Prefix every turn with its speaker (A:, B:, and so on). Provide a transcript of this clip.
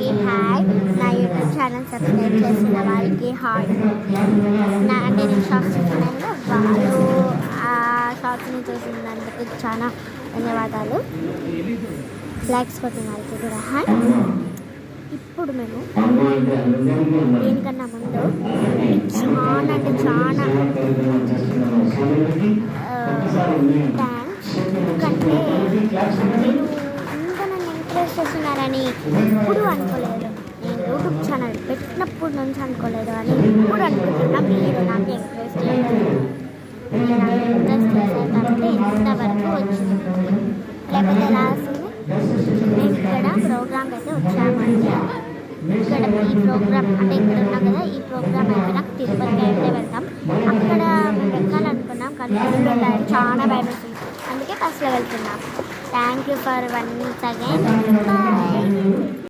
A: అందరికీ హాయ్. నా YouTube channel subscribe చేసిన వారికి హాయ్. అంటే నేను షార్ట్స్ చూస్తున్నాను కదా, వాళ్ళు ఆ షార్ట్స్ని చూసినందుకు చాలా ధన్యవాదాలు. లైక్స్ కొట్టిన వారికి కూడా హాయ్. ఇప్పుడు మేము దీనికన్నా ముందు చాలా అంటే చాలా థ్యాంక్స్. ఎందుకంటే నేను ఇంత నన్ను ఎంకరేజ్ చేస్తున్నారని ఎప్పుడు అనుకోలేదు. నేను యూట్యూబ్ ఛానల్ పెట్టినప్పటి నుంచి అనుకోలేదు అని ఇప్పుడు అనుకుంటున్నా. మీరు నాకు ఎంకరేజ్ చేయాలి, మీరు నాకు ఎంకరేజ్ చేశారు కాబట్టి ఇంతవరకు వచ్చింది. లేకపోతే రాసింది మేము ఇక్కడ ప్రోగ్రామ్కి అయితే వచ్చామండి. ఇక్కడ ఈ ప్రోగ్రామ్ అంటే ఇక్కడ ఉన్నాం కదా, ఈ ప్రోగ్రామ్ అయితే నాకు తిరుపతికి అయితే వెళ్తాం. అక్కడ మేము ఎక్కాలనుకున్నాం కానీ చాలా భయం వేస్తుంది, అందుకే బస్సులో వెళ్తున్నాం. Thank you for once again. Bye.